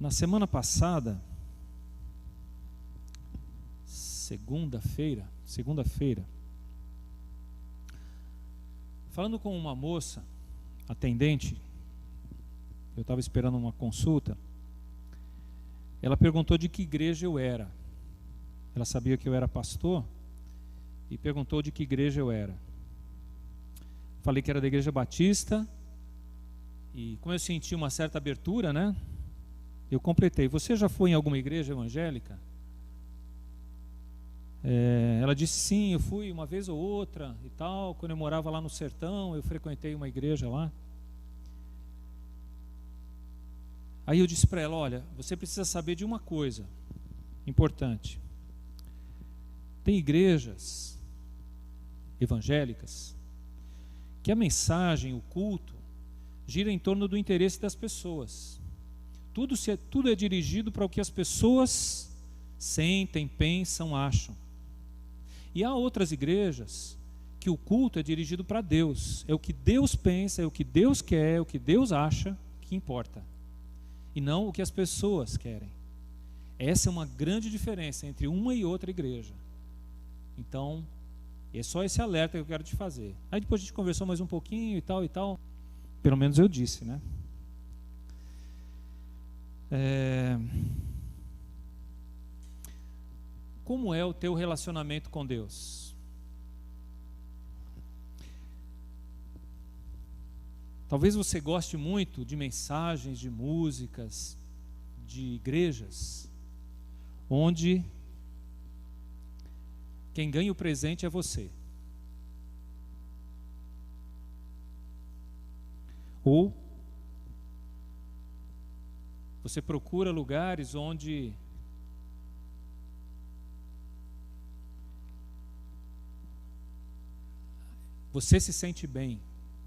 Na semana passada, segunda-feira, falando com uma moça, atendente, eu estava esperando uma consulta, ela perguntou de que igreja eu era. Ela sabia que eu era pastor e perguntou de que igreja eu era. Falei que era da Igreja Batista e como eu senti uma certa abertura, né? Eu completei. Você já foi em alguma igreja evangélica? Ela disse sim, eu fui uma vez ou outra e tal. Quando eu morava lá no sertão, eu frequentei uma igreja lá. Aí eu disse para ela, olha, você precisa saber de uma coisa importante. Tem igrejas evangélicas que a mensagem, o culto, gira em torno do interesse das pessoas. Tudo é dirigido para o que as pessoas sentem, pensam, acham. E há outras igrejas que o culto é dirigido para Deus. É o que Deus pensa, é o que Deus quer, é o que Deus acha que importa. E não o que as pessoas querem. Essa é uma grande diferença entre uma e outra igreja. Então, é só esse alerta que eu quero te fazer. Aí depois a gente conversou mais um pouquinho e tal e tal. Pelo menos eu disse, né? Como é o teu relacionamento com Deus? Talvez você goste muito de mensagens, de músicas, de igrejas, onde quem ganha o presente é você. Ou você procura lugares onde você se sente bem,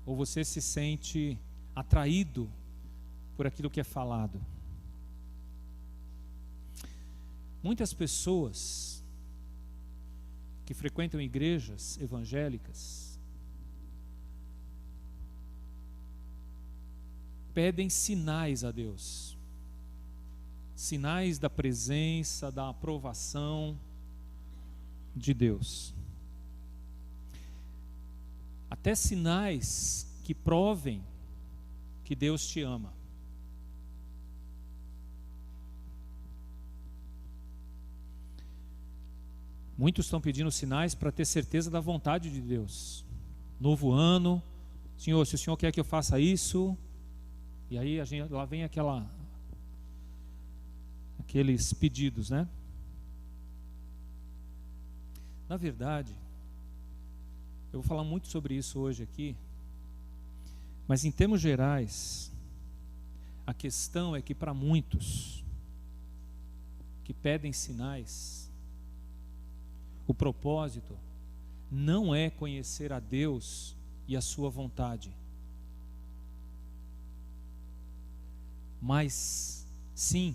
ou você se sente atraído por aquilo que é falado. Muitas pessoas que frequentam igrejas evangélicas pedem sinais a Deus. Sinais da presença, da aprovação de Deus. Até sinais que provem que Deus te ama. Muitos estão pedindo sinais para ter certeza da vontade de Deus. Novo ano, Senhor, se o Senhor quer que eu faça isso, e aí lá vem aqueles pedidos, né? Na verdade, eu vou falar muito sobre isso hoje aqui, mas em termos gerais, a questão é que para muitos que pedem sinais, o propósito não é conhecer a Deus e a sua vontade, mas sim,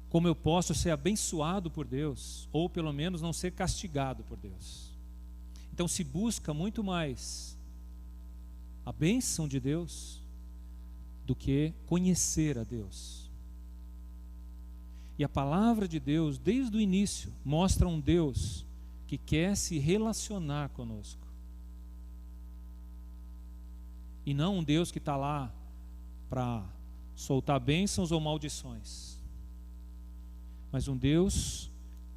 como eu posso ser abençoado por Deus, ou pelo menos não ser castigado por Deus. Então se busca muito mais a bênção de Deus do que conhecer a Deus. E a palavra de Deus, desde o início, mostra um Deus que quer se relacionar conosco. E não um Deus que está lá para soltar bênçãos ou maldições. Mas um Deus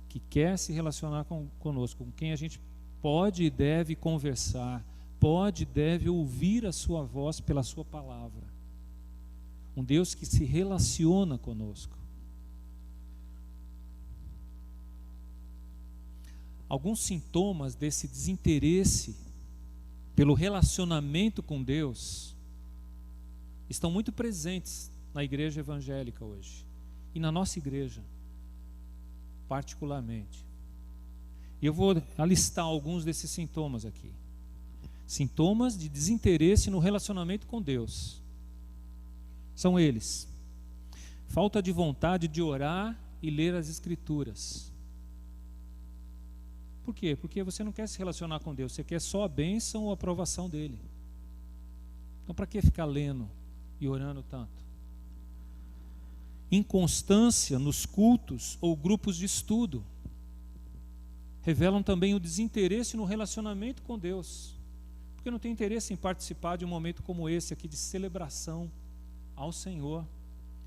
que quer se relacionar conosco, com quem a gente pode e deve conversar, pode e deve ouvir a sua voz pela sua palavra. Um Deus que se relaciona conosco. Alguns sintomas desse desinteresse pelo relacionamento com Deus estão muito presentes na igreja evangélica hoje e na nossa igreja particularmente. E eu vou alistar alguns desses sintomas aqui. Sintomas de desinteresse no relacionamento com Deus. São eles: falta de vontade de orar e ler as Escrituras. Por quê? Porque você não quer se relacionar com Deus, você quer só a bênção ou a aprovação dele. Então para que ficar lendo e orando tanto? inconstância nos cultos ou grupos de estudo. Revelam também o desinteresse no relacionamento com Deus, porque não tem interesse em participar de um momento como esse aqui de celebração ao Senhor,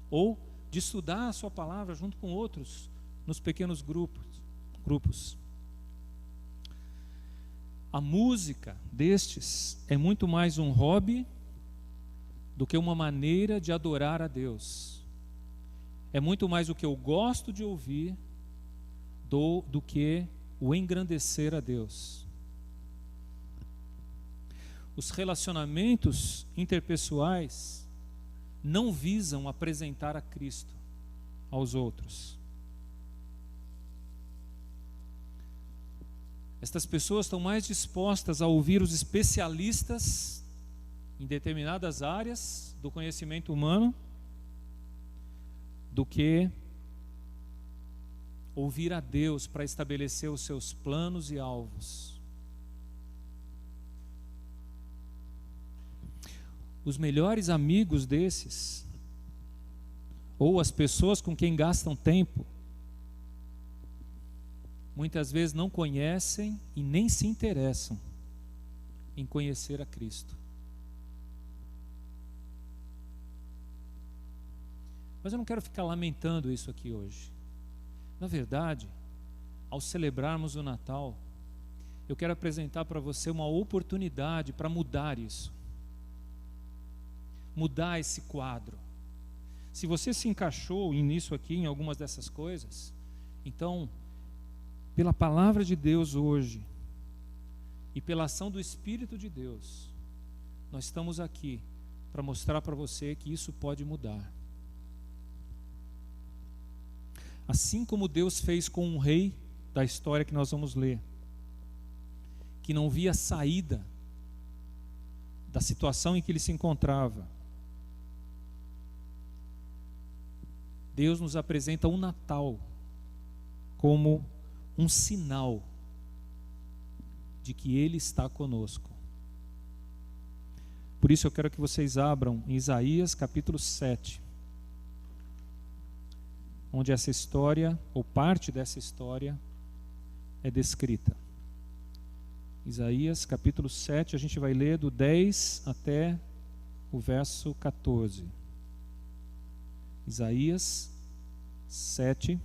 ou de estudar a sua palavra junto com outros nos pequenos grupos. A música destes é muito mais um hobby do que uma maneira de adorar a Deus. É muito mais o que eu gosto de ouvir do que o engrandecer a Deus. Os relacionamentos interpessoais não visam apresentar a Cristo aos outros. Estas pessoas estão mais dispostas a ouvir os especialistas em determinadas áreas do conhecimento humano do que ouvir a Deus para estabelecer os seus planos e alvos. Os melhores amigos desses, ou as pessoas com quem gastam tempo, muitas vezes não conhecem e nem se interessam em conhecer a Cristo. Mas eu não quero ficar lamentando isso aqui hoje. Na verdade, ao celebrarmos o Natal, eu quero apresentar para você uma oportunidade para mudar isso. Mudar esse quadro. Se você se encaixou nisso aqui, em algumas dessas coisas, então, pela palavra de Deus hoje, e pela ação do Espírito de Deus, nós estamos aqui para mostrar para você que isso pode mudar. Assim como Deus fez com um rei da história que nós vamos ler, que não via saída da situação em que ele se encontrava, Deus nos apresenta o Natal como um sinal de que Ele está conosco. Por isso eu quero que vocês abram em Isaías capítulo 7, onde essa história, ou parte dessa história, é descrita. Isaías capítulo 7, a gente vai ler do 10 até o verso 14. Isaías 7,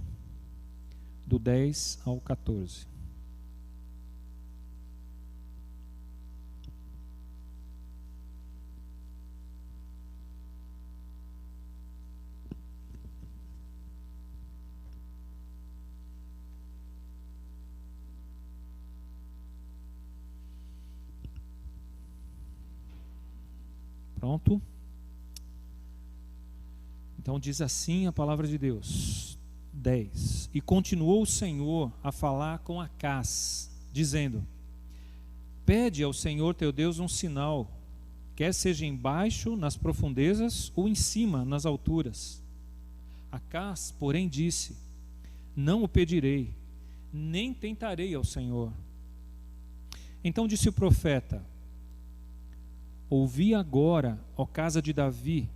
do 10 ao 14. Pronto? Então diz assim a palavra de Deus. 10. E continuou o Senhor a falar com Acaz, dizendo: Pede ao Senhor teu Deus um sinal, quer seja embaixo nas profundezas ou em cima nas alturas. Acaz, porém, disse: Não o pedirei, nem tentarei ao Senhor. Então disse o profeta: Ouvi agora, ó casa de Davi,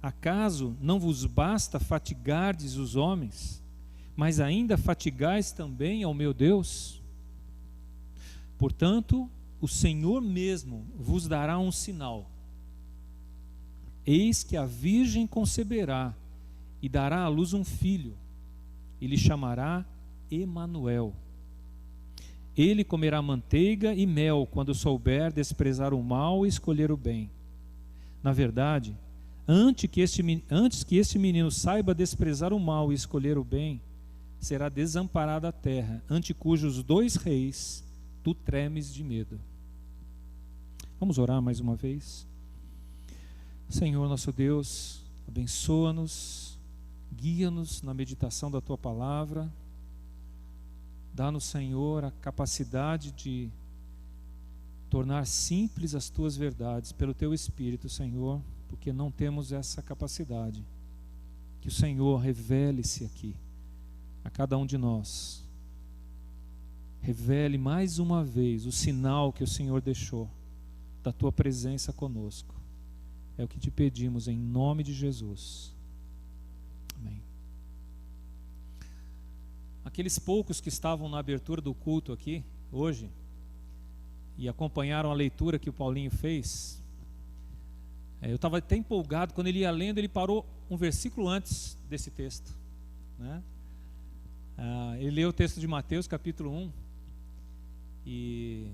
acaso não vos basta fatigardes os homens, mas ainda fatigais também ao meu Deus? Portanto, o Senhor mesmo vos dará um sinal. Eis que a virgem conceberá e dará à luz um filho, e lhe chamará Emanuel. Ele comerá manteiga e mel quando souber desprezar o mal e escolher o bem. Na verdade, antes que este menino saiba desprezar o mal e escolher o bem, será desamparada a terra, ante cujos 2 reis tu tremes de medo. Vamos orar mais uma vez? Senhor nosso Deus, abençoa-nos, guia-nos na meditação da Tua palavra. Dá-nos, Senhor, a capacidade de tornar simples as Tuas verdades pelo Teu Espírito, Senhor, porque não temos essa capacidade. Que o Senhor revele-se aqui a cada um de nós. Revele mais uma vez o sinal que o Senhor deixou da Tua presença conosco. É o que te pedimos em nome de Jesus. aqueles poucos que estavam na abertura do culto aqui, hoje, e acompanharam a leitura que o Paulinho fez, eu estava até empolgado, quando ele ia lendo, ele parou um versículo antes desse texto, né? Ele leu o texto de Mateus, capítulo 1, e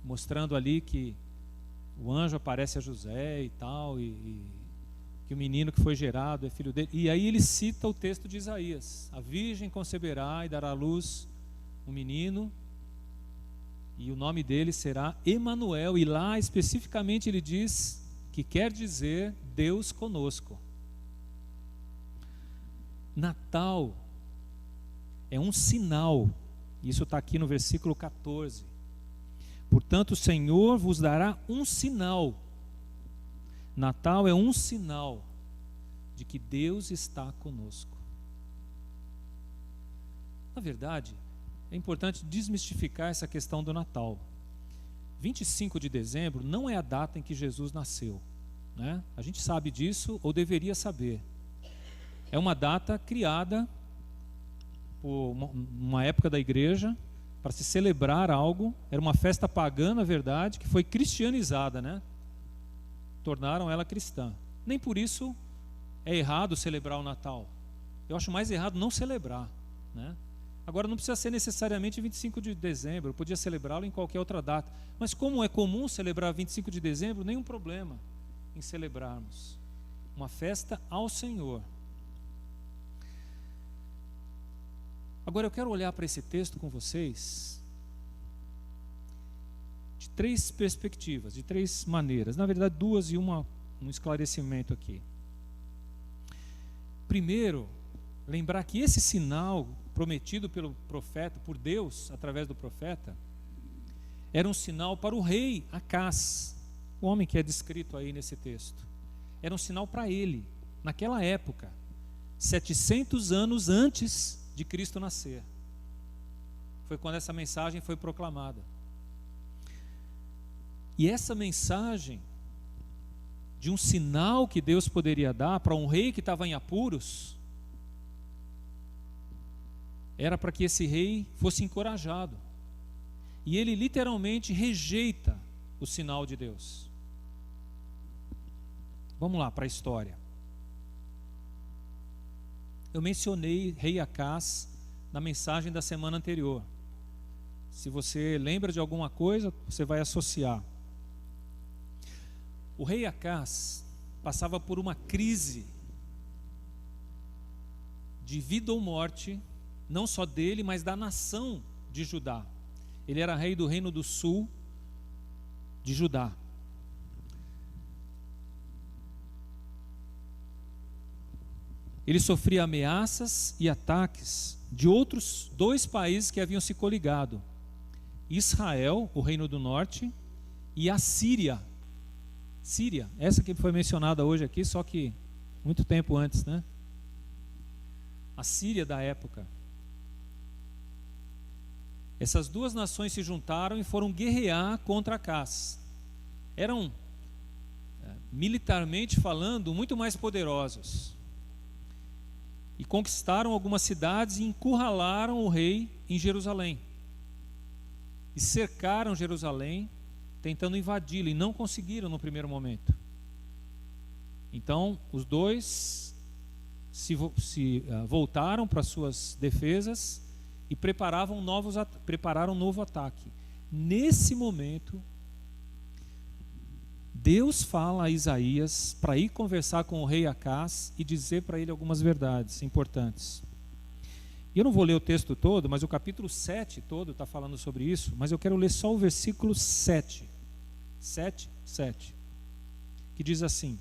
mostrando ali que o anjo aparece a José e tal, e que o menino que foi gerado é filho dele. E aí ele cita o texto de Isaías: a virgem conceberá e dará à luz um menino, e o nome dele será Emanuel. E lá especificamente ele diz que quer dizer Deus conosco. Natal é um sinal, isso está aqui no versículo 14. Portanto, o Senhor vos dará um sinal. Natal é um sinal de que Deus está conosco. Na verdade, é importante desmistificar essa questão do Natal. 25 de dezembro não é a data em que Jesus nasceu, né? A gente sabe disso, ou deveria saber. É uma data criada por uma época da igreja para se celebrar algo. Era uma festa pagã, na verdade, que foi cristianizada, né? Tornaram ela cristã. Nem por isso é errado celebrar o Natal. Eu acho mais errado não celebrar, né? Agora, não precisa ser necessariamente 25 de dezembro, eu podia celebrá-lo em qualquer outra data. Mas como é comum celebrar 25 de dezembro, nenhum problema em celebrarmos uma festa ao Senhor. Agora eu quero olhar para esse texto com vocês de três perspectivas, de três maneiras. Na verdade, duas e um esclarecimento aqui. Primeiro, lembrar que esse sinal prometido pelo profeta, por Deus, através do profeta, era um sinal para o rei Acás, o homem que é descrito aí nesse texto. Era um sinal para ele, naquela época, 700 anos antes de Cristo nascer. Foi quando essa mensagem foi proclamada. E essa mensagem de um sinal que Deus poderia dar para um rei que estava em apuros, era para que esse rei fosse encorajado. E ele literalmente rejeita o sinal de Deus. Vamos lá para a história. Eu mencionei rei Acás na mensagem da semana anterior. Se você lembra de alguma coisa, você vai associar. O rei Acás passava por uma crise de vida ou morte, não só dele, mas da nação de Judá. Ele era rei do reino do sul de Judá. Ele sofria ameaças e ataques de outros dois países que haviam se coligado: Israel, o reino do norte, e a Síria. Síria, essa que foi mencionada hoje aqui, só que muito tempo antes, né? A Síria da época. Essas duas nações se juntaram e foram guerrear contra Acás. Eram, militarmente falando, muito mais poderosos. E conquistaram algumas cidades e encurralaram o rei em Jerusalém. E cercaram Jerusalém, tentando invadi-la, e não conseguiram no primeiro momento. Então, os dois voltaram para suas defesas e prepararam um novo ataque. Nesse momento, Deus fala a Isaías para ir conversar com o rei Acás e dizer para ele algumas verdades importantes. E eu não vou ler o texto todo, mas o capítulo 7 todo está falando sobre isso, mas eu quero ler só o versículo 7, que diz assim: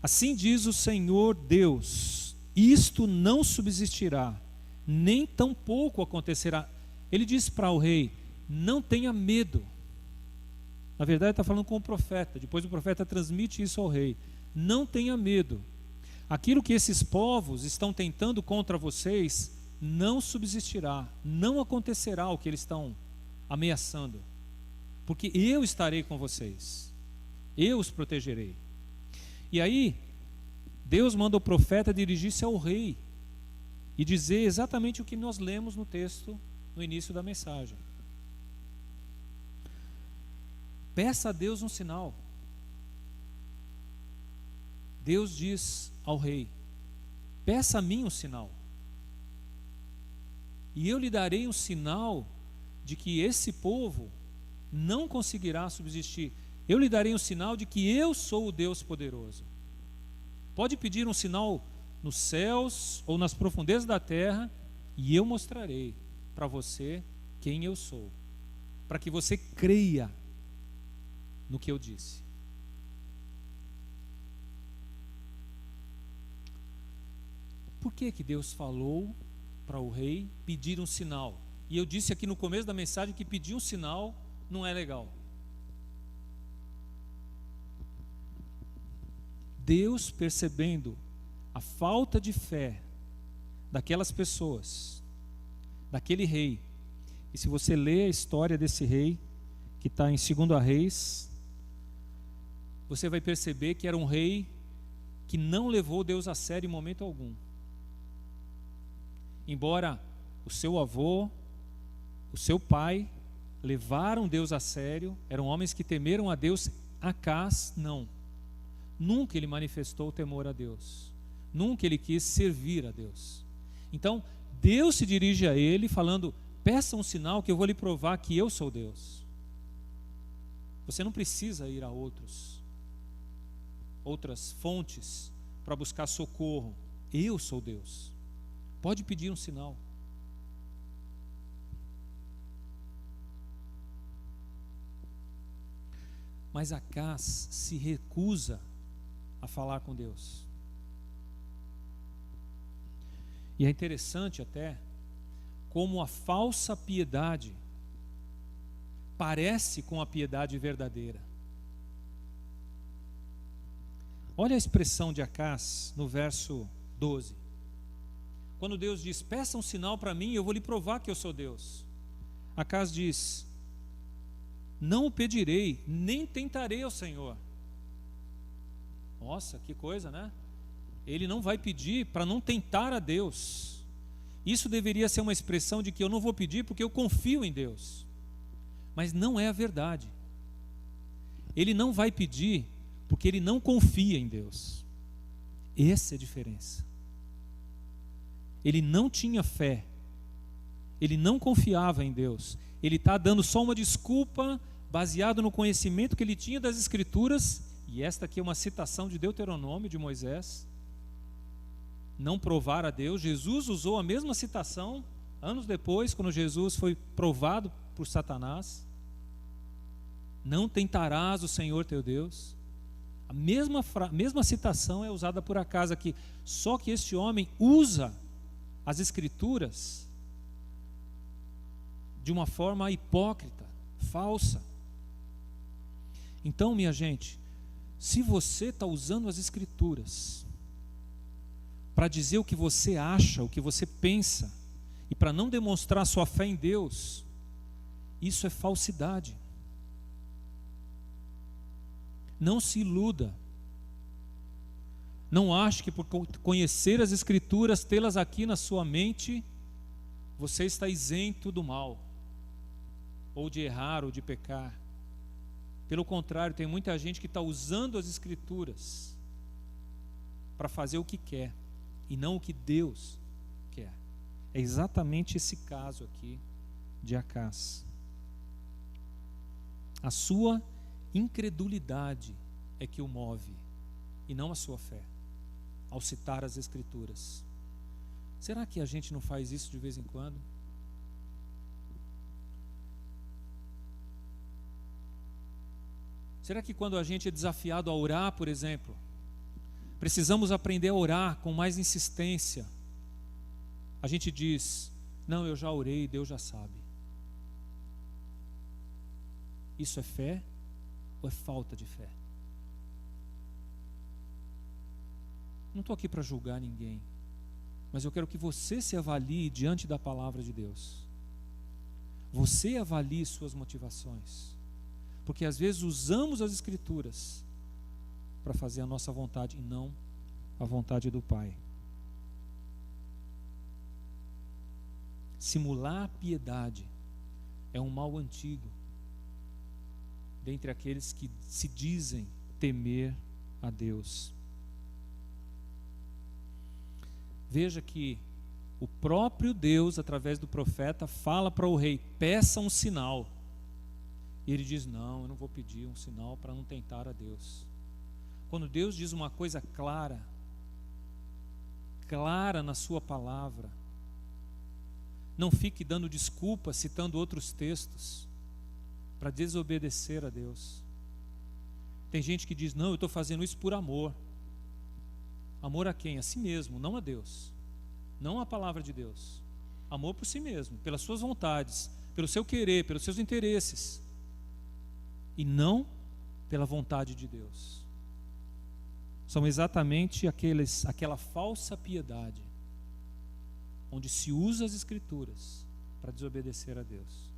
assim diz o Senhor Deus, isto não subsistirá, nem tampouco acontecerá. Ele diz para o rei: não tenha medo. Na verdade está falando com o profeta, depois o profeta transmite isso ao rei: não tenha medo, aquilo que esses povos estão tentando contra vocês não subsistirá, não acontecerá o que eles estão ameaçando, porque eu estarei com vocês, eu os protegerei. E aí Deus manda o profeta dirigir-se ao rei e dizer exatamente o que nós lemos no texto no início da mensagem. Peça a Deus um sinal. Deus diz ao rei: peça a mim um sinal, e eu lhe darei um sinal de que esse povo não conseguirá subsistir. Eu lhe darei um sinal de que eu sou o Deus poderoso. Pode pedir um sinal nos céus ou nas profundezas da terra, e eu mostrarei para você quem eu sou, para que você creia no que eu disse. Por que Deus falou para o rei pedir um sinal? E eu disse aqui no começo da mensagem que pedir um sinal não é legal. Deus, percebendo a falta de fé daquelas pessoas, daquele rei, e se você ler a história desse rei, que está em 2 Reis, você vai perceber que era um rei que não levou Deus a sério em momento algum. Embora o seu avô, o seu pai levaram Deus a sério, eram homens que temeram a Deus, Acás não. Nunca ele manifestou temor a Deus. Nunca ele quis servir a Deus. Então, Deus se dirige a ele falando: peça um sinal que eu vou lhe provar que eu sou Deus. Você não precisa ir a outras fontes para buscar socorro. Eu sou Deus. Pode pedir um sinal. Mas Acás se recusa a falar com Deus. E é interessante até como a falsa piedade parece com a piedade verdadeira. Olha a expressão de Acás no verso 12. Quando Deus diz: peça um sinal para mim, eu vou lhe provar que eu sou Deus. Acás diz: não o pedirei, nem tentarei ao Senhor. Nossa, que coisa, né? Ele não vai pedir para não tentar a Deus. Isso deveria ser uma expressão de que eu não vou pedir porque eu confio em Deus. Mas não é a verdade. Ele não vai pedir porque ele não confia em Deus. Essa é a diferença. Ele não tinha fé. Ele não confiava em Deus. Ele está dando só uma desculpa baseado no conhecimento que ele tinha das Escrituras. E esta aqui é uma citação de Deuteronômio, de Moisés. Não provar a Deus. Jesus usou a mesma citação anos depois, quando Jesus foi provado por Satanás. Não tentarás o Senhor teu Deus. A mesma citação é usada por Acás aqui. Só que este homem usa as Escrituras de uma forma hipócrita, falsa. Então, minha gente, se você está usando as Escrituras para dizer o que você acha, o que você pensa, e para não demonstrar sua fé em Deus, isso é falsidade. Não se iluda. Não ache que por conhecer as Escrituras, tê-las aqui na sua mente, você está isento do mal, ou de errar, ou de pecar. Pelo contrário, tem muita gente que está usando as Escrituras para fazer o que quer, e não o que Deus quer. É exatamente esse caso aqui de Acás. A sua incredulidade é que o move, e não a sua fé, ao citar as Escrituras. Será que a gente não faz isso de vez em quando? Será que quando a gente é desafiado a orar, por exemplo, precisamos aprender a orar com mais insistência, a gente diz: não, eu já orei, Deus já sabe. Isso é fé ou é falta de fé? Não estou aqui para julgar ninguém, mas eu quero que você se avalie diante da palavra de Deus. Você avalie suas motivações, porque às vezes usamos as Escrituras para fazer a nossa vontade e não a vontade do Pai. Simular piedade é um mal antigo dentre aqueles que se dizem temer a Deus. Veja que o próprio Deus, através do profeta, fala para o rei: peça um sinal. E ele diz: não, eu não vou pedir um sinal para não tentar a Deus. Quando Deus diz uma coisa clara na sua palavra, não fique dando desculpa, citando outros textos, para desobedecer a Deus. Tem gente que diz: não, eu estou fazendo isso por amor. Amor a quem? A si mesmo, não a Deus. Não a palavra de Deus. Amor por si mesmo, pelas suas vontades, pelo seu querer, pelos seus interesses. E não pela vontade de Deus. São exatamente aquela falsa piedade, onde se usa as Escrituras para desobedecer a Deus.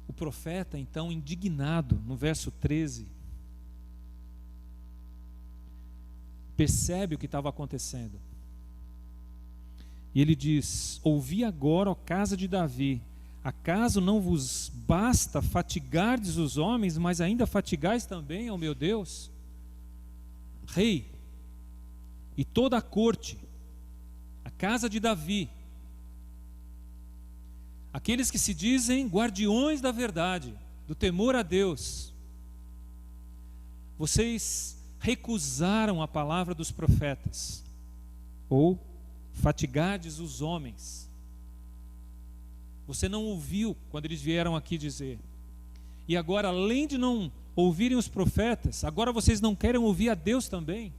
O profeta, então, indignado, no verso 13, percebe o que estava acontecendo. E ele diz: ouvi agora, ó casa de Davi, acaso não vos basta fatigardes os homens, mas ainda fatigais também ao meu Deus? Rei, e toda a corte, a casa de Davi, aqueles que se dizem guardiões da verdade, do temor a Deus, vocês recusaram a palavra dos profetas, ou fatigardes os homens. Você não ouviu quando eles vieram aqui dizer. E agora, além de não ouvirem os profetas, agora vocês não querem ouvir a Deus também.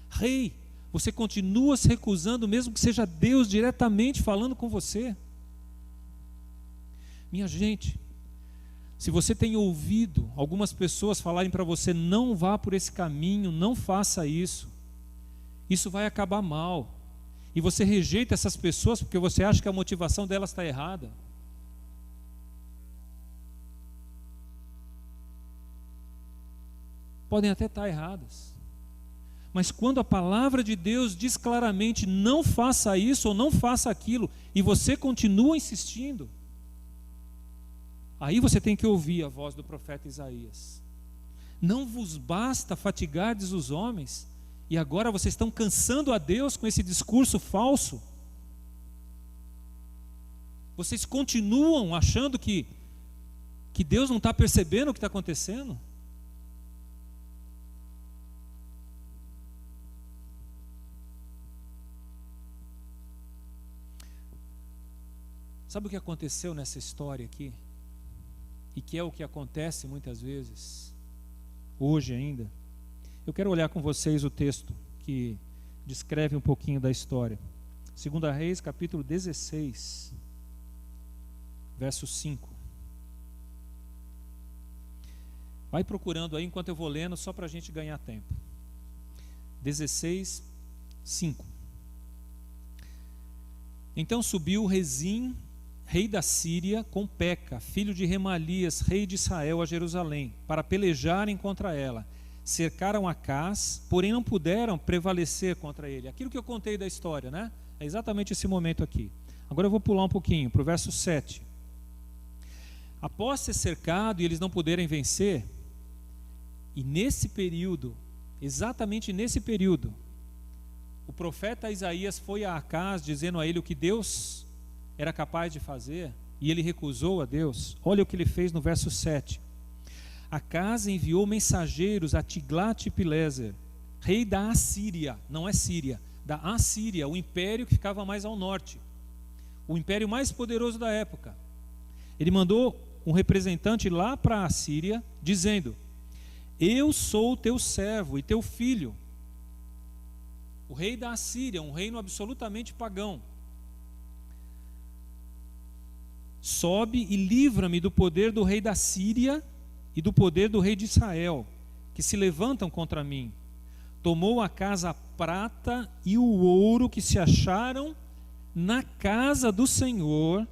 Rei, você continua se recusando, mesmo que seja Deus diretamente falando com você. Minha gente, se você tem ouvido algumas pessoas falarem para você: não vá por esse caminho, não faça isso, isso vai acabar mal, e você rejeita essas pessoas porque você acha que a motivação delas está errada, podem até estar erradas, mas quando a palavra de Deus diz claramente: não faça isso ou não faça aquilo, e você continua insistindo, aí você tem que ouvir a voz do profeta Isaías. Não vos basta fatigardes os homens, e agora vocês estão cansando a Deus com esse discurso falso? Vocês continuam achando que Deus não está percebendo o que está acontecendo? Sabe o que aconteceu nessa história aqui? E que é o que acontece muitas vezes, hoje ainda. Eu quero olhar com vocês o texto que descreve um pouquinho da história. 2 Reis, capítulo 16, verso 5. Vai procurando aí enquanto eu vou lendo, só para a gente ganhar tempo. 16, 5. Então subiu Rezim, rei da Síria, com Peca, filho de Remalias, rei de Israel, a Jerusalém, para pelejarem contra ela. Cercaram Acaz, porém não puderam prevalecer contra ele. Aquilo que eu contei da história, né? É exatamente esse momento aqui. Agora eu vou pular um pouquinho, para o verso 7. Após ser cercado e eles não puderem vencer, e nesse período, exatamente nesse período, o profeta Isaías foi a Acaz, dizendo a ele o que Deus era capaz de fazer, e ele recusou a Deus. Olha o que ele fez no verso 7. Acaz enviou mensageiros a Tiglat-Pileser, rei da Assíria, não é Síria, da Assíria, o império que ficava mais ao norte, o império mais poderoso da época. Ele mandou um representante lá para a Assíria, dizendo: eu sou teu servo e teu filho. O rei da Assíria, um reino absolutamente pagão. Sobe e livra-me do poder do rei da Síria e do poder do rei de Israel, que se levantam contra mim. Tomou a casa a prata e o ouro que se acharam na casa do Senhor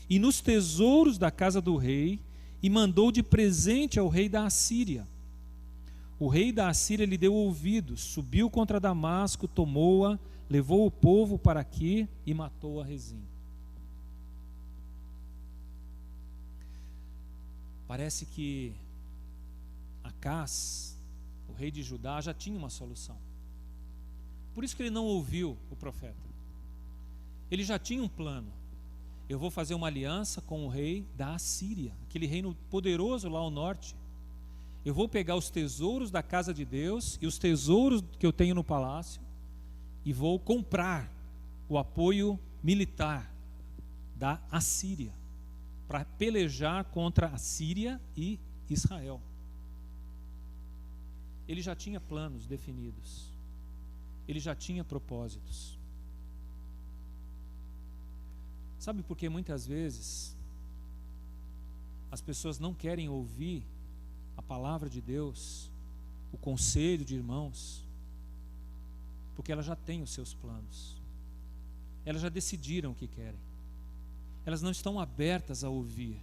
e nos tesouros da casa do rei, e mandou de presente ao rei da Assíria. O rei da Assíria lhe deu ouvidos, subiu contra Damasco, tomou-a, levou o povo para aqui e matou a Rezim. Parece que Acás, o rei de Judá, já tinha uma solução. Por isso que ele não ouviu o profeta. Ele já tinha um plano. Eu vou fazer uma aliança com o rei da Assíria, aquele reino poderoso lá ao norte. Eu vou pegar os tesouros da casa de Deus e os tesouros que eu tenho no palácio e vou comprar o apoio militar da Assíria para pelejar contra a Síria e Israel. Ele já tinha planos definidos. Ele já tinha propósitos. Sabe por que muitas vezes as pessoas não querem ouvir a palavra de Deus, o conselho de irmãos? Porque elas já têm os seus planos. Elas já decidiram o que querem. Elas não estão abertas a ouvir.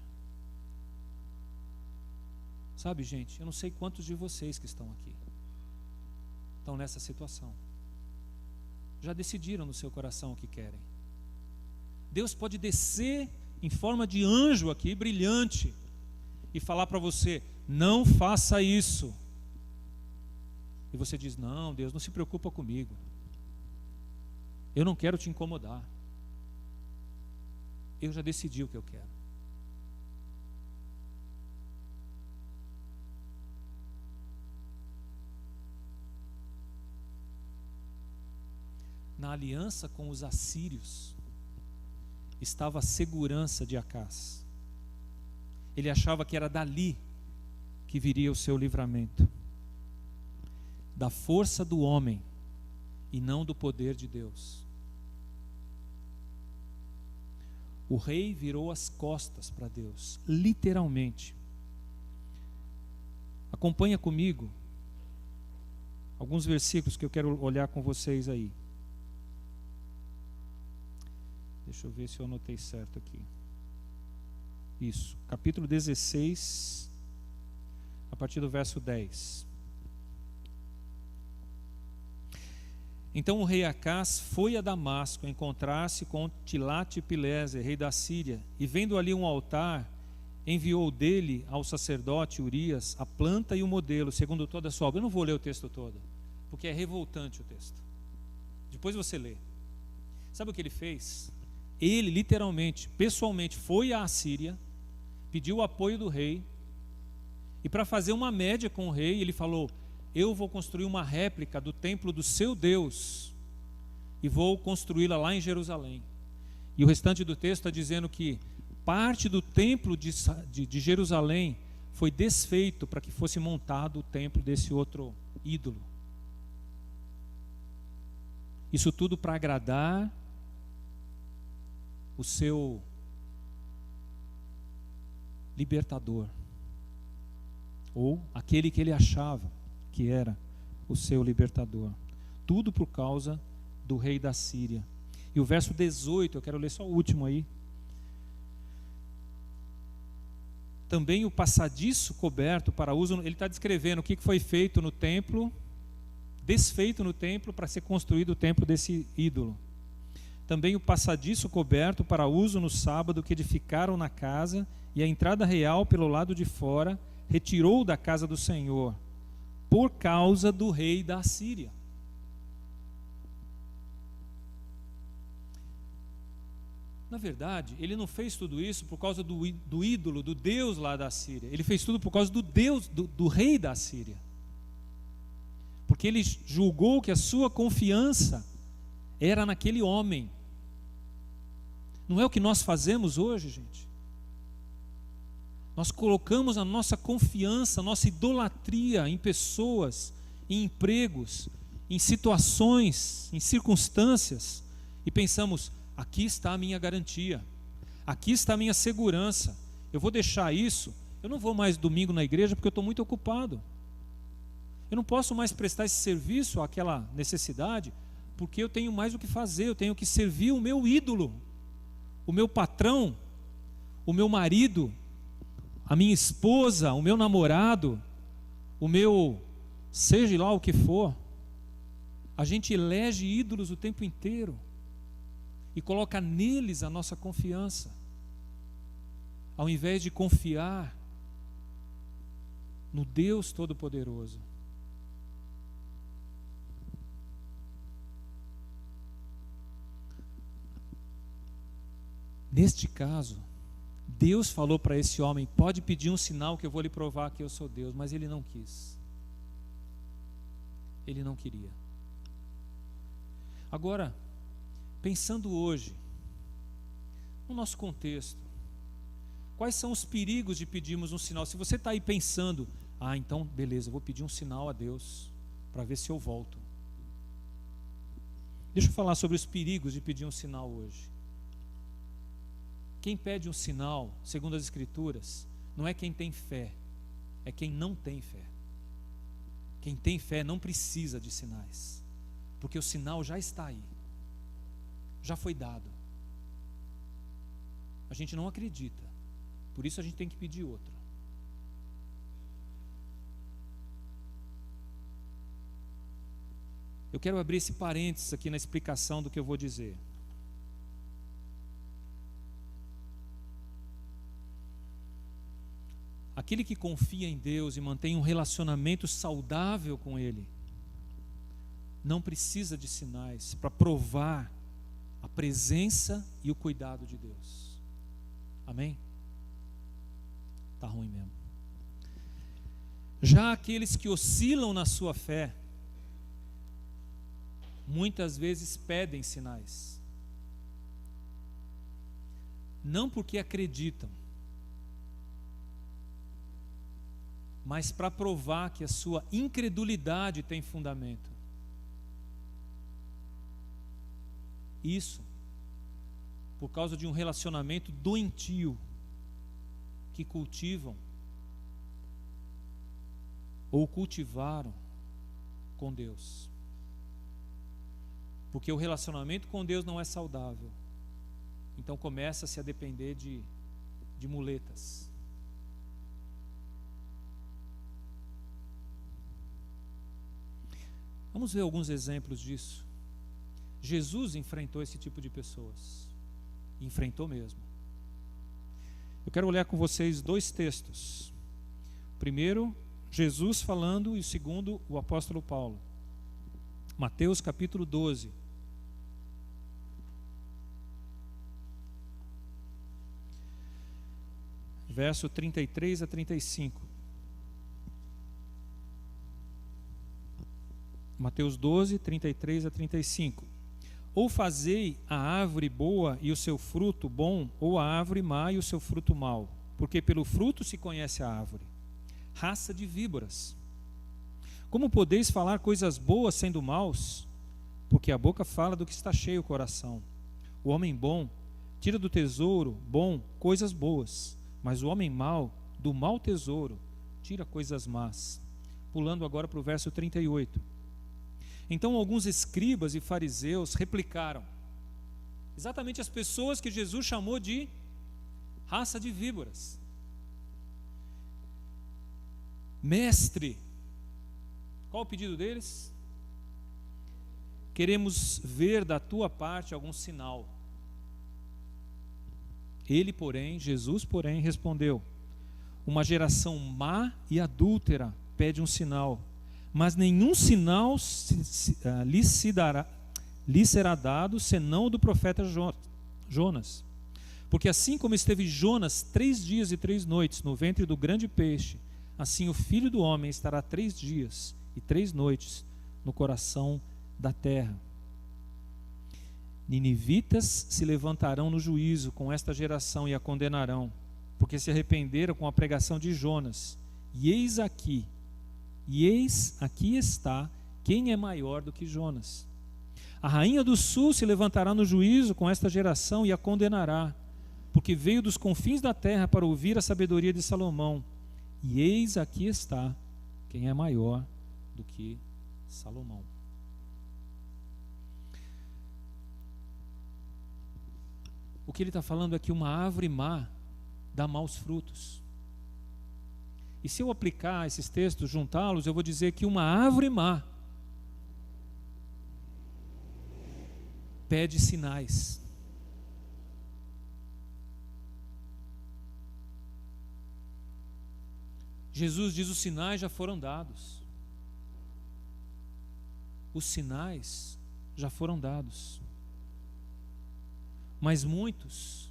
Sabe, gente, eu não sei quantos de vocês que estão aqui estão nessa situação. Já decidiram no seu coração o que querem. Deus pode descer em forma de anjo aqui, brilhante, e falar para você: não faça isso. E você diz: não, Deus, não se preocupa comigo. Eu não quero te incomodar. Eu já decidi o que eu quero. Na aliança com os assírios estava a segurança de Acás. Ele achava que era dali que viria o seu livramento, da força do homem e não do poder de Deus. O rei virou as costas para Deus, literalmente. Acompanha comigo alguns versículos que eu quero olhar com vocês aí. Deixa eu ver se eu anotei certo aqui. Isso, capítulo 16, a partir do verso 10. Então o rei Acás foi a Damasco encontrar-se com Tilate-Pileser, rei da Síria, e vendo ali um altar, enviou dele ao sacerdote Urias a planta e o modelo, segundo toda a sua obra. Eu não vou ler o texto todo, porque é revoltante o texto. Depois você lê. Sabe o que ele fez? Ele literalmente, pessoalmente, foi à Assíria, pediu o apoio do rei, e para fazer uma média com o rei, ele falou: eu vou construir uma réplica do templo do seu Deus e vou construí-la lá em Jerusalém. E o restante do texto está dizendo que parte do templo de Jerusalém foi desfeito para que fosse montado o templo desse outro ídolo. Isso tudo para agradar o seu libertador, ou aquele que ele achava que era o seu libertador. Tudo por causa do rei da Síria. E o verso 18, eu quero ler só o último aí. Também o passadiço coberto para uso, ele está descrevendo o que foi feito no templo, desfeito no templo para ser construído o templo desse ídolo. Também o passadiço coberto para uso no sábado que edificaram na casa, e a entrada real pelo lado de fora retirou da casa do Senhor, por causa do rei da Síria. Na verdade, ele não fez tudo isso por causa do ídolo, do Deus lá da Síria. Ele fez tudo por causa do Deus, do rei da Síria. Porque ele julgou que a sua confiança era naquele homem. Não é o que nós fazemos hoje, gente? Nós colocamos a nossa confiança, a nossa idolatria em pessoas, em empregos, em situações, em circunstâncias, e pensamos: aqui está a minha garantia, aqui está a minha segurança, eu vou deixar isso, eu não vou mais domingo na igreja porque eu estou muito ocupado, eu não posso mais prestar esse serviço àquela necessidade, porque eu tenho mais o que fazer, eu tenho que servir o meu ídolo, o meu patrão, o meu marido, a minha esposa, o meu namorado, o meu, seja lá o que for. A gente elege ídolos o tempo inteiro e coloca neles a nossa confiança, ao invés de confiar no Deus Todo-Poderoso. Neste caso, Deus falou para esse homem: pode pedir um sinal que eu vou lhe provar que eu sou Deus, mas ele não quis. Ele não queria. Agora, pensando hoje, no nosso contexto, quais são os perigos de pedirmos um sinal? Se você está aí pensando, então beleza, eu vou pedir um sinal a Deus para ver se eu volto. Deixa eu falar sobre os perigos de pedir um sinal hoje. Quem pede um sinal, segundo as Escrituras, não é quem tem fé, é quem não tem fé. Quem tem fé não precisa de sinais, porque o sinal já está aí, já foi dado. A gente não acredita, por isso a gente tem que pedir outro. Eu quero abrir esse parênteses aqui na explicação do que eu vou dizer. Aquele que confia em Deus e mantém um relacionamento saudável com Ele, não precisa de sinais para provar a presença e o cuidado de Deus. Amém? Está ruim mesmo. Já aqueles que oscilam na sua fé, muitas vezes pedem sinais. Não porque acreditam, mas para provar que a sua incredulidade tem fundamento. Isso por causa de um relacionamento doentio que cultivam ou cultivaram com Deus. Porque o relacionamento com Deus não é saudável. Então começa-se a depender de muletas. Vamos ver alguns exemplos disso. Jesus enfrentou esse tipo de pessoas. Enfrentou mesmo. Eu quero olhar com vocês dois textos. O primeiro, Jesus falando, e o segundo, o apóstolo Paulo. Mateus capítulo 12. Verso 33 a 35. Mateus 12, 33 a 35. Ou fazei a árvore boa e o seu fruto bom, ou a árvore má e o seu fruto mau, porque pelo fruto se conhece a árvore. Raça de víboras, como podeis falar coisas boas sendo maus? Porque a boca fala do que está cheio o coração. O homem bom tira do tesouro bom coisas boas, mas o homem mau, do mau tesouro, tira coisas más. Pulando agora para o verso 38. Então alguns escribas e fariseus replicaram, exatamente as pessoas que Jesus chamou de raça de víboras. Mestre, qual o pedido deles? Queremos ver da tua parte algum sinal. Ele, porém, Jesus, porém, respondeu: uma geração má e adúltera pede um sinal, mas nenhum sinal lhe será dado, senão o do profeta Jonas. Porque assim como esteve Jonas 3 dias e 3 noites no ventre do grande peixe, assim o Filho do Homem estará 3 dias e 3 noites no coração da terra. Ninivitas se levantarão no juízo com esta geração e a condenarão, porque se arrependeram com a pregação de Jonas. E eis aqui está quem é maior do que Jonas. A rainha do sul se levantará no juízo com esta geração e a condenará, porque veio dos confins da terra para ouvir a sabedoria de Salomão. E eis aqui está quem é maior do que Salomão. O que ele está falando é que uma árvore má dá maus frutos. E se eu aplicar esses textos, juntá-los, eu vou dizer que uma árvore má pede sinais. Jesus diz: os sinais já foram dados. Os sinais já foram dados. Mas muitos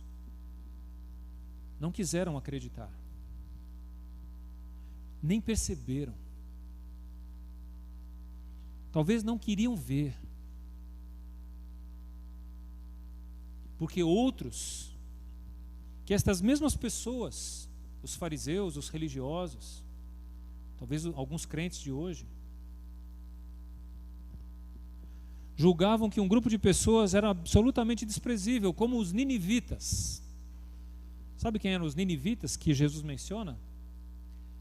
não quiseram acreditar, nem perceberam. Talvez não queriam ver, porque outros, que estas mesmas pessoas, os fariseus, os religiosos, talvez alguns crentes de hoje, julgavam que um grupo de pessoas era absolutamente desprezível, como os ninivitas. Sabe quem eram os ninivitas que Jesus menciona?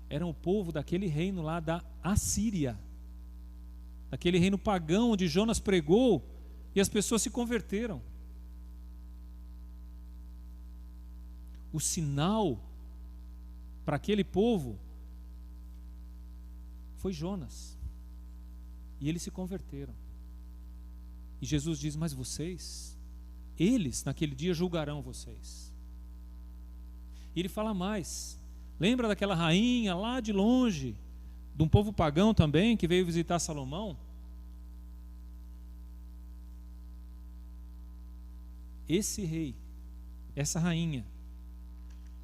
Eram o povo daquele reino lá da Assíria, daquele reino pagão onde Jonas pregou e as pessoas se converteram. O sinal para aquele povo foi Jonas, e eles se converteram. E Jesus diz: mas vocês, eles naquele dia julgarão vocês. E ele fala mais. Lembra daquela rainha lá de longe, de um povo pagão também, que veio visitar Salomão? Esse rei, essa rainha,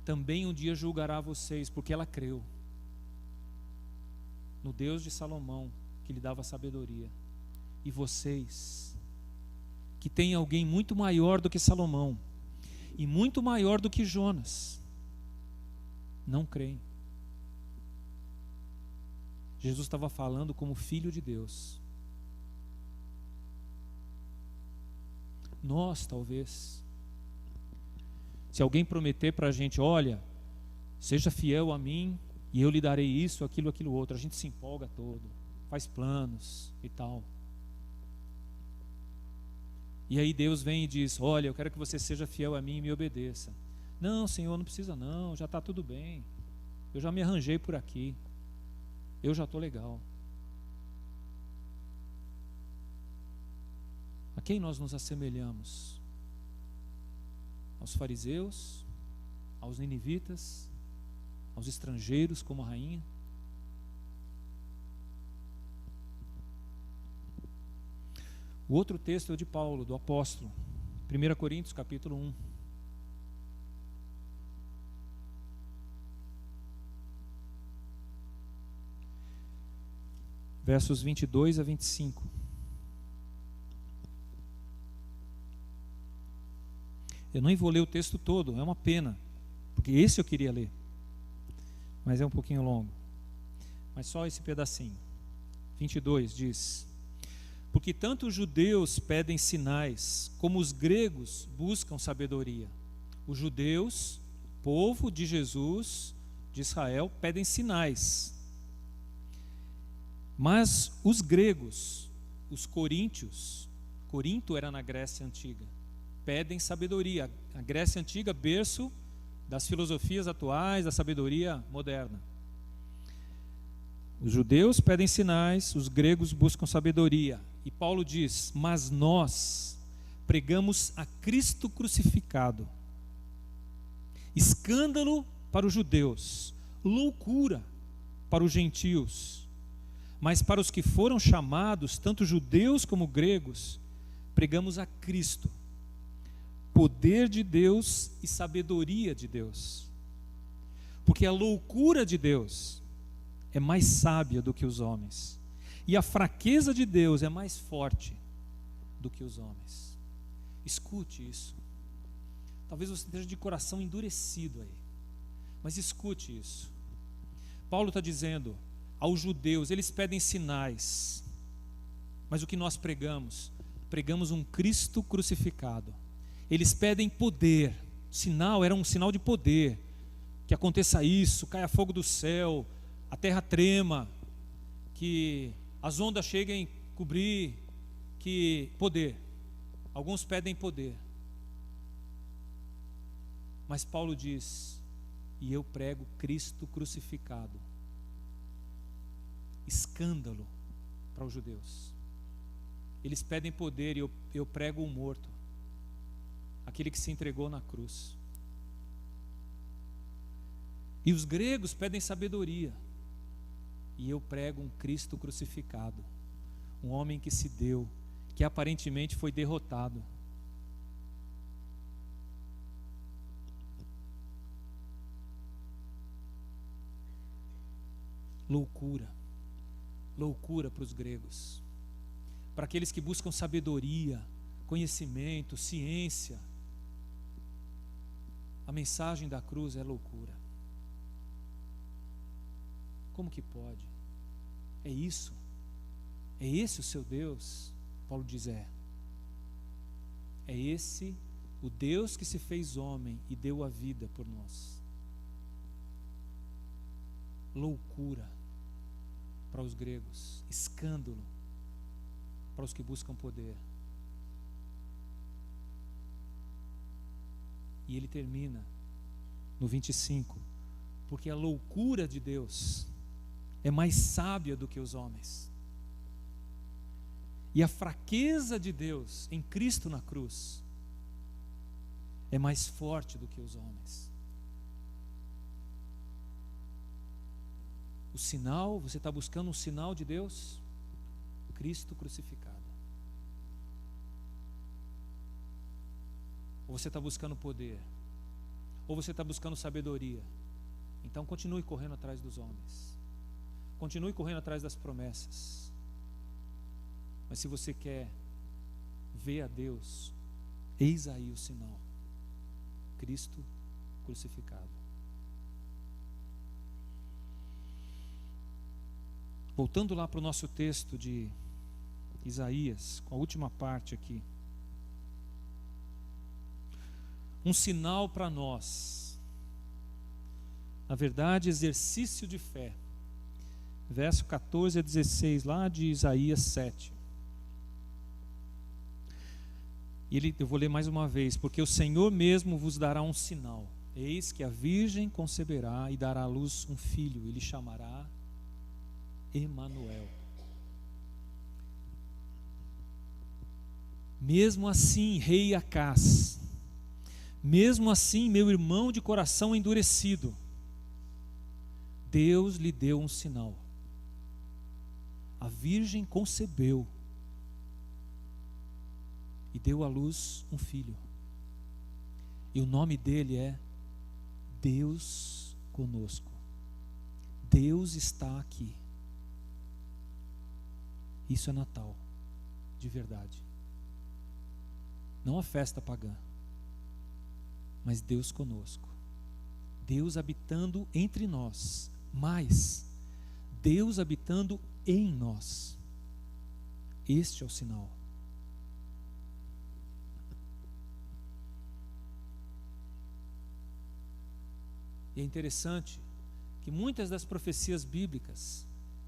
também um dia julgará vocês, porque ela creu no Deus de Salomão, que lhe dava sabedoria. E vocês, que têm alguém muito maior do que Salomão, e muito maior do que Jonas, não creem. Jesus estava falando como filho de Deus. Nós, talvez, se alguém prometer para a gente: olha, seja fiel a mim e eu lhe darei isso, aquilo, aquilo outro, a gente se empolga todo, faz planos e tal. E aí Deus vem e diz: olha, eu quero que você seja fiel a mim e me obedeça. Não, Senhor, não precisa não, já está tudo bem, eu já me arranjei por aqui, eu já estou legal. A quem nós nos assemelhamos? Aos fariseus, aos ninivitas, aos estrangeiros como a rainha? O outro texto é de Paulo, do apóstolo, 1 Coríntios capítulo 1. Versos 22 a 25. Eu nem vou ler o texto todo, é uma pena, porque esse eu queria ler, mas é um pouquinho longo. Mas só esse pedacinho. 22 diz: porque tanto os judeus pedem sinais, como os gregos buscam sabedoria. Os judeus, povo de Jesus, de Israel, pedem sinais. Mas os gregos, os coríntios, Corinto era na Grécia Antiga, pedem sabedoria. A Grécia Antiga, berço das filosofias atuais, da sabedoria moderna. Os judeus pedem sinais, os gregos buscam sabedoria. E Paulo diz: mas nós pregamos a Cristo crucificado, escândalo para os judeus, loucura para os gentios. Mas para os que foram chamados, tanto judeus como gregos, pregamos a Cristo, poder de Deus e sabedoria de Deus. Porque a loucura de Deus é mais sábia do que os homens, e a fraqueza de Deus é mais forte do que os homens. Escute isso. Talvez você esteja de coração endurecido aí, mas escute isso. Paulo está dizendo aos judeus: eles pedem sinais, mas o que nós pregamos? Pregamos um Cristo crucificado. Eles pedem poder. Sinal era um sinal de poder, que aconteça isso, caia fogo do céu, a terra trema, que as ondas cheguem a cobrir, que poder. Alguns pedem poder, mas Paulo diz: e eu prego Cristo crucificado, escândalo para os judeus. eles pedem poder, e eu prego o morto, aquele que se entregou na cruz. E os gregos pedem sabedoria, e eu prego um Cristo crucificado, um homem que se deu, que aparentemente foi derrotado. Loucura, loucura para os gregos, para aqueles que buscam sabedoria, conhecimento, ciência. A mensagem da cruz é loucura. Como que pode? É isso? É esse o seu Deus? Paulo diz: é esse o Deus que se fez homem e deu a vida por nós. Loucura para os gregos, escândalo para os que buscam poder. E ele termina no 25: porque a loucura de Deus é mais sábia do que os homens, e a fraqueza de Deus em Cristo na cruz é mais forte do que os homens. O sinal, você está buscando um sinal de Deus? Cristo crucificado. Ou você está buscando poder? Ou você está buscando sabedoria? Então continue correndo atrás dos homens. Continue correndo atrás das promessas. Mas se você quer ver a Deus, eis aí o sinal: Cristo crucificado. Voltando lá para o nosso texto de Isaías, com a última parte aqui. Um sinal para nós. Na verdade, exercício de fé. Verso 14 a 16, lá de Isaías 7. Eu vou ler mais uma vez: porque o Senhor mesmo vos dará um sinal. Eis que a virgem conceberá e dará à luz um filho, e lhe chamará Emanuel. Mesmo assim, rei Acás, mesmo assim, meu irmão de coração endurecido, Deus lhe deu um sinal. A virgem concebeu e deu à luz um filho, e o nome dele é Deus conosco. Deus está aqui. Isso é Natal, de verdade. Não a festa pagã, mas Deus conosco. Deus habitando entre nós, mas Deus habitando em nós. Este é o sinal. E é interessante que muitas das profecias bíblicas,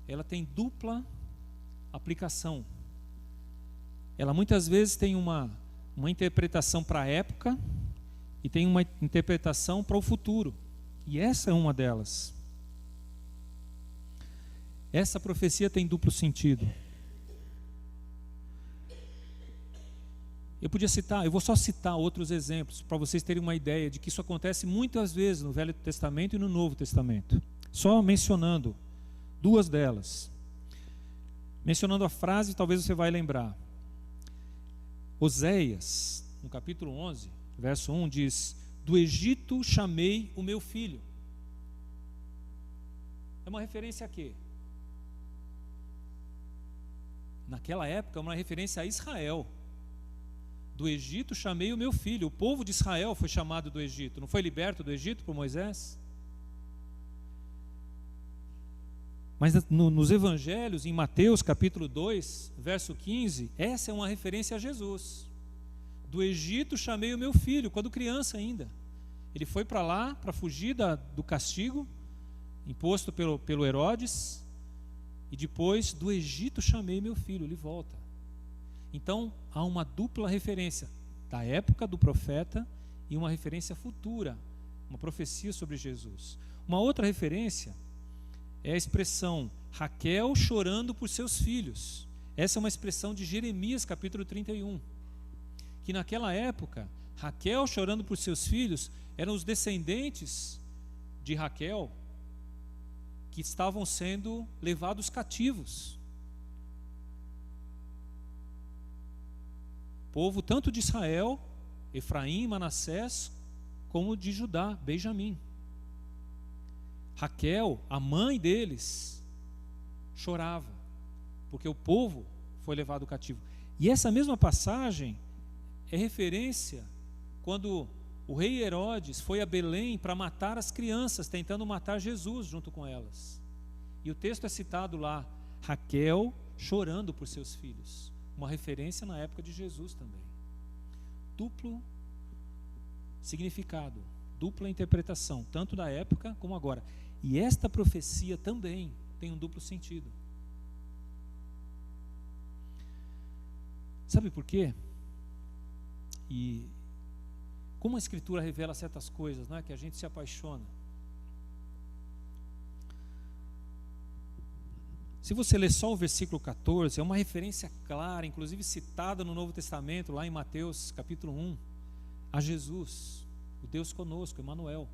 ela tem dupla aplicação. Ela muitas vezes tem uma interpretação para a época e tem uma interpretação para o futuro. E essa é uma delas. Essa profecia tem duplo sentido. Eu vou só citar outros exemplos para vocês terem uma ideia de que isso acontece muitas vezes no Velho Testamento e no Novo Testamento. Só mencionando duas delas. Mencionando a frase, talvez você vai lembrar. Oséias, no capítulo 11, verso 1, diz: do Egito chamei o meu filho. É uma referência a quê? Naquela época, é uma referência a Israel. Do Egito chamei o meu filho. O povo de Israel foi chamado do Egito. Não foi liberto do Egito por Moisés? Mas nos evangelhos, em Mateus capítulo 2, verso 15, essa é uma referência a Jesus. Do Egito chamei o meu filho, quando criança ainda. Ele foi para lá para fugir do castigo imposto pelo Herodes, e depois do Egito chamei meu filho, ele volta. Então há uma dupla referência da época do profeta e uma referência futura, uma profecia sobre Jesus. Uma outra referência é a expressão Raquel chorando por seus filhos. Essa é uma expressão de Jeremias capítulo 31, que naquela época, Raquel chorando por seus filhos, eram os descendentes de Raquel que estavam sendo levados cativos. Povo tanto de Israel, Efraim, Manassés, como de Judá, Benjamim. Raquel, a mãe deles, chorava, porque o povo foi levado cativo. E essa mesma passagem é referência quando o rei Herodes foi a Belém para matar as crianças, tentando matar Jesus junto com elas. E o texto é citado lá, Raquel chorando por seus filhos. Uma referência na época de Jesus também. Duplo significado, dupla interpretação, tanto da época como agora. E esta profecia também tem um duplo sentido. Sabe por quê? E como a Escritura revela certas coisas, não é? Que a gente se apaixona. Se você ler só o versículo 14, é uma referência clara, inclusive citada no Novo Testamento, lá em Mateus capítulo 1, a Jesus, o Deus conosco, Emanuel.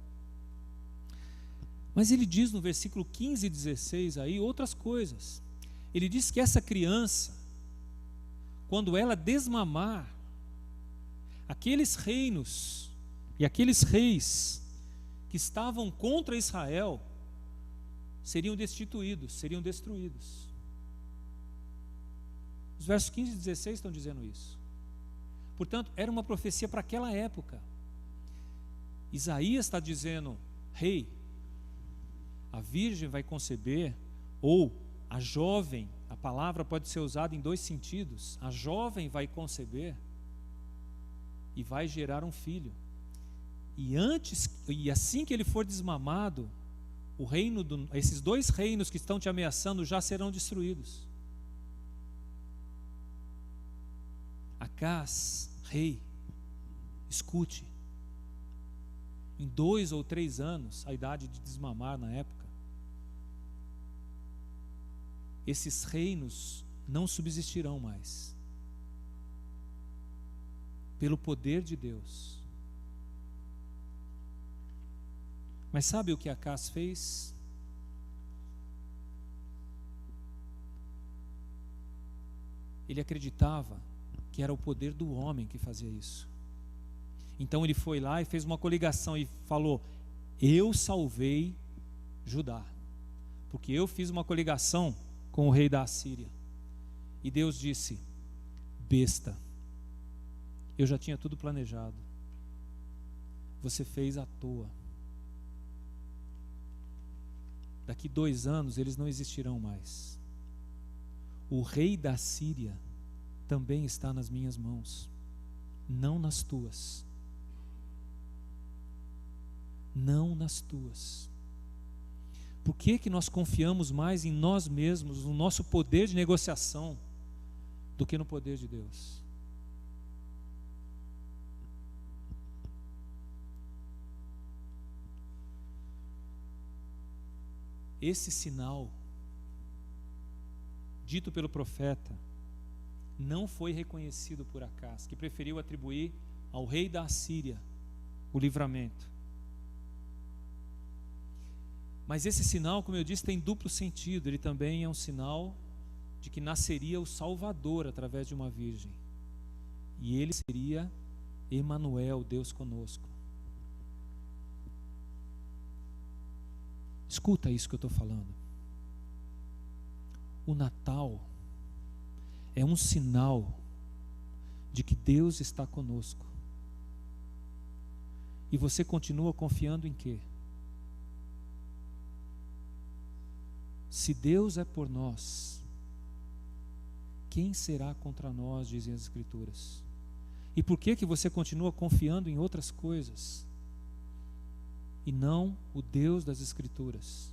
Mas ele diz no versículo 15 e 16 aí outras coisas. Ele diz que essa criança, quando ela desmamar, aqueles reinos e aqueles reis que estavam contra Israel seriam destituídos, seriam destruídos. Os versos 15 e 16 estão dizendo isso. Portanto, era uma profecia para aquela época. Isaías está dizendo: rei, a virgem vai conceber, ou a jovem, a palavra pode ser usada em dois sentidos, a jovem vai conceber e vai gerar um filho. E assim que ele for desmamado, esses dois reinos que estão te ameaçando já serão destruídos. Acás, rei, escute. Em 2 ou 3 anos, a idade de desmamar na época, esses reinos não subsistirão mais. Pelo poder de Deus. Mas sabe o que Acás fez? Ele acreditava que era o poder do homem que fazia isso. Então ele foi lá e fez uma coligação e falou: eu salvei Judá, porque eu fiz uma coligação com o rei da Assíria. E Deus disse: besta, eu já tinha tudo planejado, você fez à toa. Daqui 2 anos eles não existirão mais. O rei da Síria também está nas minhas mãos, não nas tuas. Não nas tuas. Por que nós confiamos mais em nós mesmos, no nosso poder de negociação, do que no poder de Deus? Esse sinal, dito pelo profeta, não foi reconhecido por Acás, que preferiu atribuir ao rei da Assíria o livramento. Mas esse sinal, como eu disse, tem duplo sentido. Ele também é um sinal de que nasceria o Salvador através de uma virgem. E ele seria Emanuel, Deus conosco. Escuta isso que eu estou falando. O Natal é um sinal de que Deus está conosco. E você continua confiando em quê? Se Deus é por nós, quem será contra nós, dizem as Escrituras? E por que você continua confiando em outras coisas e não o Deus das Escrituras?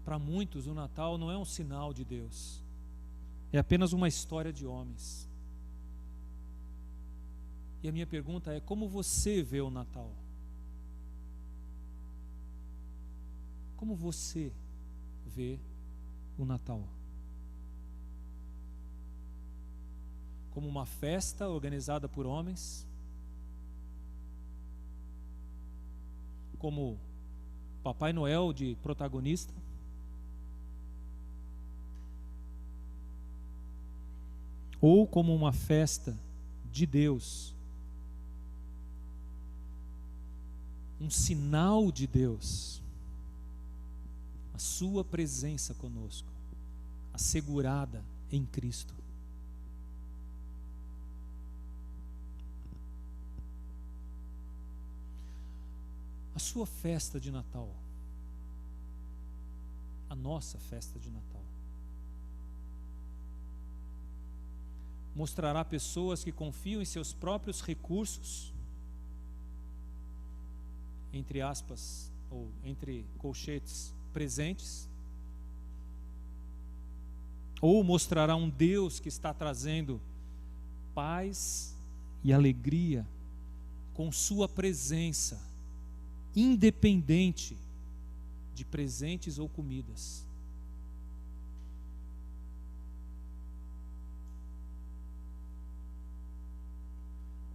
Para muitos, o Natal não é um sinal de Deus, é apenas uma história de homens. E a minha pergunta é: como você vê o Natal? Como você vê o Natal? Como uma festa organizada por homens? Como Papai Noel de protagonista? Ou como uma festa de Deus? Um sinal de Deus, a sua presença conosco, assegurada em Cristo. A sua festa de Natal, a nossa festa de Natal, mostrará pessoas que confiam em seus próprios recursos, entre aspas, ou entre colchetes, presentes? Ou mostrará um Deus que está trazendo paz e alegria com sua presença, independente de presentes ou comidas?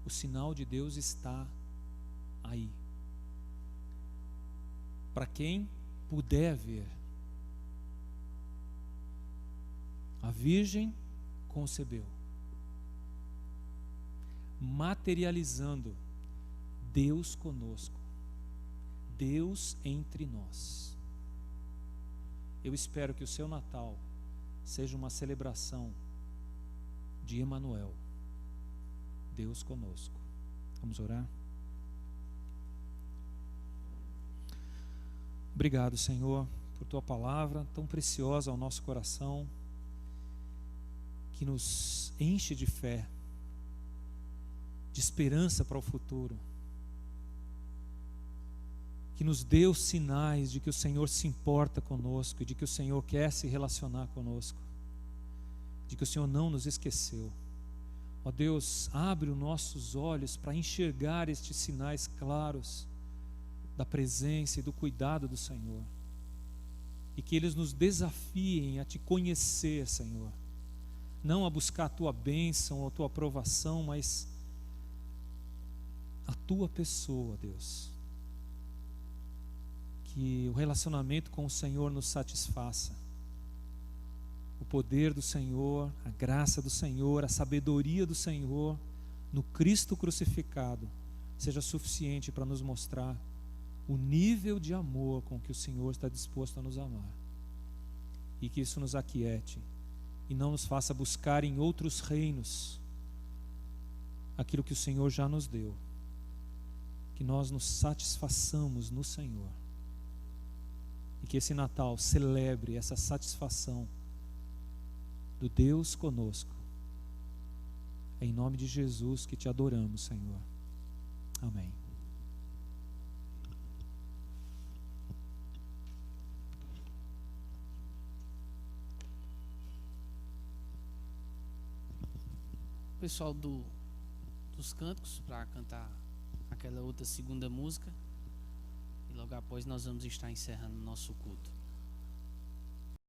O sinal de Deus está aí. Para quem puder ver, a Virgem concebeu, materializando Deus conosco, Deus entre nós. Eu espero que o seu Natal seja uma celebração de Emanuel, Deus conosco. Vamos orar? Obrigado, Senhor, por tua palavra tão preciosa ao nosso coração, que nos enche de fé, de esperança para o futuro, que nos dê os sinais de que o Senhor se importa conosco e de que o Senhor quer se relacionar conosco, de que o Senhor não nos esqueceu. Ó Deus, abre os nossos olhos para enxergar estes sinais claros da presença e do cuidado do Senhor, e que eles nos desafiem a te conhecer, Senhor, não a buscar a tua bênção ou a tua aprovação, mas a tua pessoa, Deus. Que o relacionamento com o Senhor nos satisfaça, o poder do Senhor, a graça do Senhor, a sabedoria do Senhor no Cristo crucificado seja suficiente para nos mostrar o nível de amor com que o Senhor está disposto a nos amar, e que isso nos aquiete e não nos faça buscar em outros reinos aquilo que o Senhor já nos deu. Que nós nos satisfaçamos no Senhor, e que esse Natal celebre essa satisfação do Deus conosco. É em nome de Jesus que te adoramos, Senhor. Amém. Pessoal dos cânticos para cantar aquela outra segunda música, e logo após nós vamos estar encerrando o nosso culto.